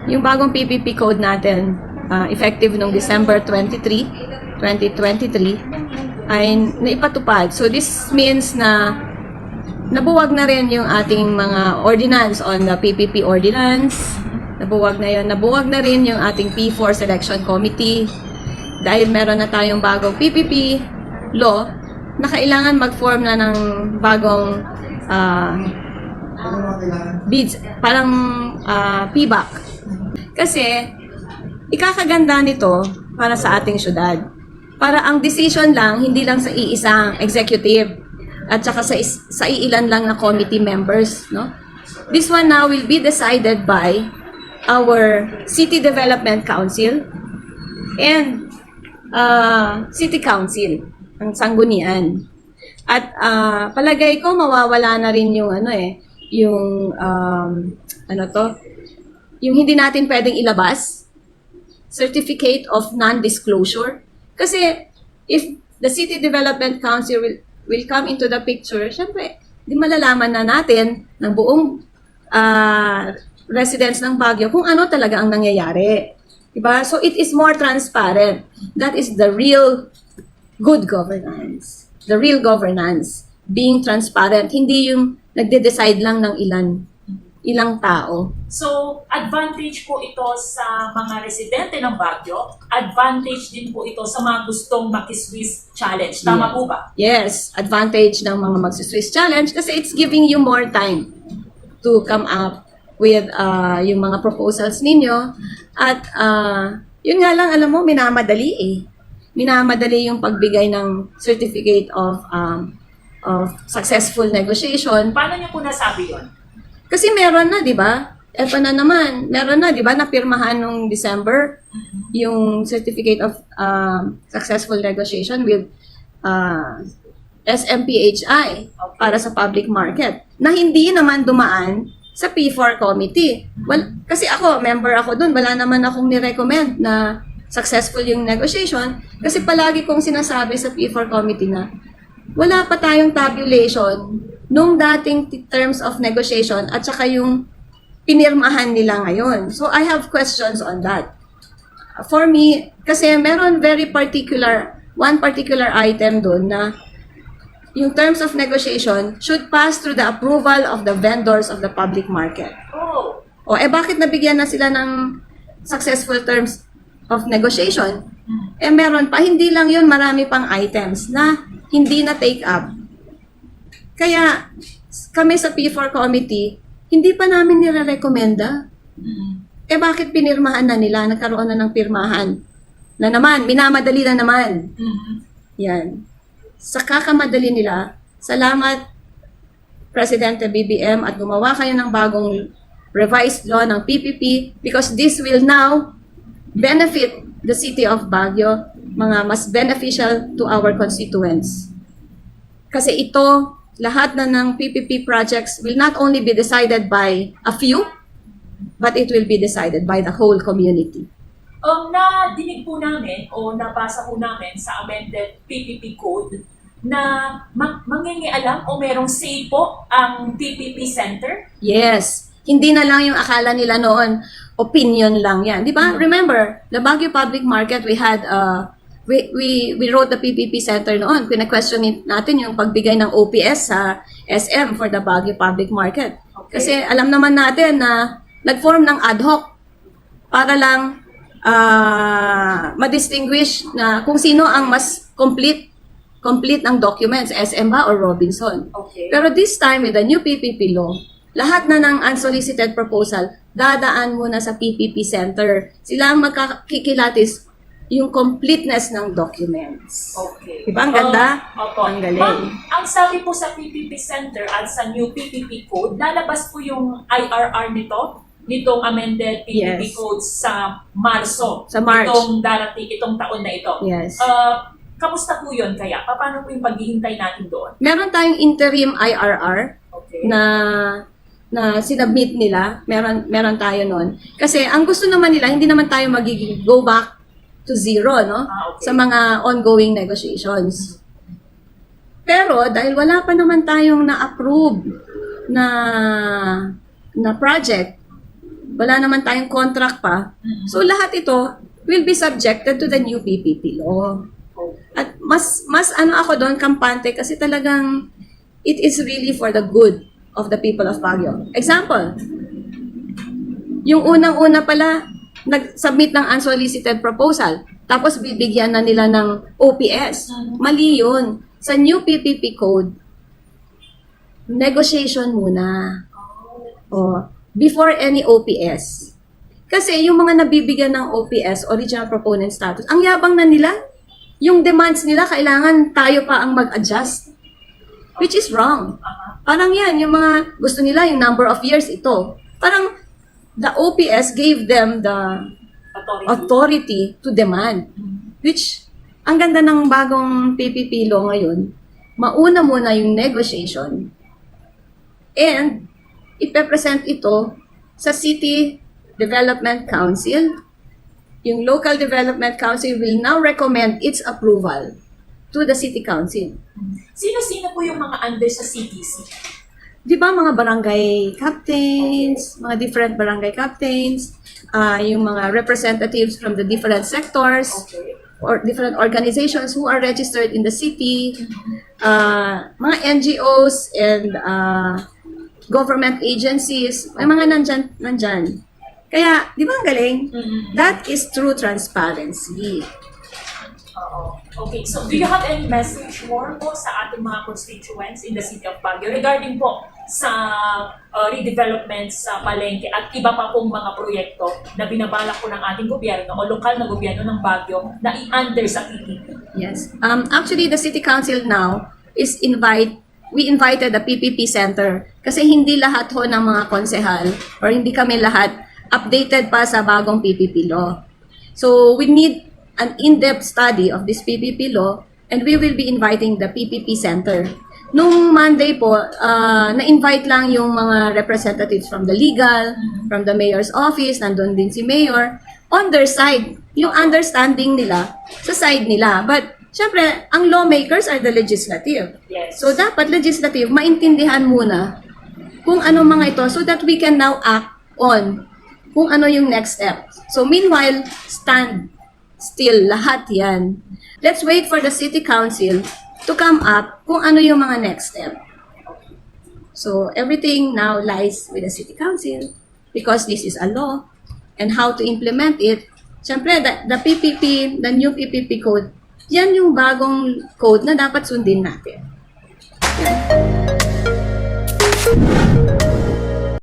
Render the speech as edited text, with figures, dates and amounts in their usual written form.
Yung bagong PPP code natin, effective noong December 23, 2023, ay naipatupad. So this means na nabuwag na rin yung ating mga ordinance on the PPP ordinance. Nabuwag na yun. Nabuwag na rin yung ating P4 Selection Committee. Dahil meron na tayong bagong PPP law, na kailangan mag-form na ng bagong bids, parang PBAC. Kasi, ikakaganda nito para sa ating syudad. Para ang decision lang, hindi lang sa iisang executive at saka sa iilan lang na committee members, no? This one now will be decided by our City Development Council and City Council, ang Sanggunian. At palagay ko mawawala na rin yung yung hindi natin pwedeng ilabas, certificate of non-disclosure. Kasi if the City Development Council will come into the picture, syempre, di malalaman na natin ng buong residents ng Baguio kung ano talaga ang nangyayari. Diba? So it is more transparent. That is the real good governance. The real governance. Being transparent. Hindi yung nagde-decide lang ng ilang tao. So, advantage po ito sa mga residente ng Baguio. Advantage din po ito sa mga gustong makiswiss challenge. Tama po ba? Yes. Advantage ng mga magsi-Swiss challenge kasi it's giving you more time to come up with yung mga proposals ninyo. At yun nga lang, alam mo, minamadali eh. Minamadali yung pagbigay ng certificate of successful negotiation. Paano niyo po nasabi yun? Kasi meron na, di ba? Eto na naman, meron na, di ba, napirmahan nung December yung certificate of successful negotiation with SMPHI para sa public market na hindi naman dumaan sa P4 committee. Well, kasi ako, member ako dun, wala naman akong ni-recommend na successful yung negotiation kasi palagi kong sinasabi sa P4 committee na wala pa tayong tabulation nung dating terms of negotiation at saka yung pinirmahan nila ngayon. So, I have questions on that. For me, kasi meron one particular item doon na yung terms of negotiation should pass through the approval of the vendors of the public market. Oh. O, bakit nabigyan na sila ng successful terms of negotiation? Meron pa, hindi lang yun, marami pang items na hindi na take up. Kaya, kami sa P4 committee, hindi pa namin nire-recommenda. Bakit pinirmahan na nila? Nagkaroon na ng pirmahan. Na naman, minamadali na naman. Yan. Sa kakamadali nila, salamat Presidente BBM at gumawa kayo ng bagong revised law ng PPP because this will now benefit the city of Baguio, mga mas beneficial to our constituents. Kasi ito, lahat na ng PPP projects will not only be decided by a few, but it will be decided by the whole community. Nadinig po namin o nabasa po namin sa amended PPP code na mangingialam o merong say po ang PPP Center? Yes. Hindi na lang yung akala nila noon, opinion lang yan. Di ba? Remember, the Baguio Public Market, we had, we wrote the PPP Center noon. Pina-question natin yung pagbigay ng OPS sa SM for the Baguio Public Market. Okay. Kasi alam naman natin na nag-form ng ad hoc para lang ma-distinguish na kung sino ang mas complete ang documents, SM ba or Robinson. Okay. Pero this time with the new PPP law, lahat na ng unsolicited proposal, dadaan muna sa PPP Center. Sila ang magkakikilatis yung completeness ng documents. Okay. Diba? Ang ganda? Opo. Ang galing. Ma'am, ang sabi po sa PPP Center at sa new PPP code, lalabas po yung IRR nitong amended PPP Yes. code sa Marso. Sa March. Itong taon na ito. Yes. Kamusta po yun kaya? Paano po yung paghihintay natin doon? Meron tayong interim IRR Okay. na sinubmit nila. Meron tayo noon. Kasi ang gusto naman nila, hindi naman tayo magiging go back to zero, no? Okay. Sa mga ongoing negotiations. Pero dahil wala pa naman tayong na-approve na na project. Wala naman tayong contract pa. So lahat ito will be subjected to the new PPP law. At mas ano ako doon, kampante, kasi talagang it is really for the good of the people of Baguio. Example, yung unang-una pala, nag-submit ng unsolicited proposal, tapos bibigyan na nila ng OPS. Mali yun. Sa new PPP code, negotiation muna. O, before any OPS. Kasi yung mga nabibigyan ng OPS, original proponent status, ang yabang na nila, yung demands nila, kailangan tayo pa ang mag-adjust. Which is wrong. Parang yan, yung mga gusto nila, yung number of years, ito. Parang the OPS gave them the authority to demand. Which, ang ganda ng bagong PPP law ngayon, mauna muna yung negotiation and ipepresent ito sa City Development Council. Yung Local Development Council will now recommend its approval to the City Council. Sino-sino po yung mga under sa CTC? Di ba mga barangay captains, mga different barangay captains, yung mga representatives from the different sectors, Okay. or different organizations who are registered in the city, mga NGOs and government agencies, may mga nandyan. Kaya, di ba ang galing? That is true transparency. Oo. Okay, so do you have any message more po sa ating mga constituents in the City of Baguio regarding po sa redevelopment sa Palengke at iba pa pong mga proyekto na binabalak po ng ating gobyerno o lokal na gobyerno ng Baguio na i-under sa PPP? Yes. Actually, the City Council now is we invited the PPP Center kasi hindi lahat ho ng mga konsehal or hindi kami lahat updated pa sa bagong PPP law. So, we need an in-depth study of this PPP law and we will be inviting the PPP Center. Nung Monday po, na-invite lang yung mga representatives from the legal, from the mayor's office, nandun din si mayor, on their side, yung understanding nila sa side nila. But, syempre, ang lawmakers are the legislative. Yes. So, dapat legislative, maintindihan muna kung ano mga ito so that we can now act on kung ano yung next step. So, meanwhile, stand still, lahat yan. Let's wait for the City Council to come up kung ano yung mga next step. So, everything now lies with the City Council because this is a law and how to implement it. Siyempre, the PPP, the new PPP code, yan yung bagong code na dapat sundin natin. Yan.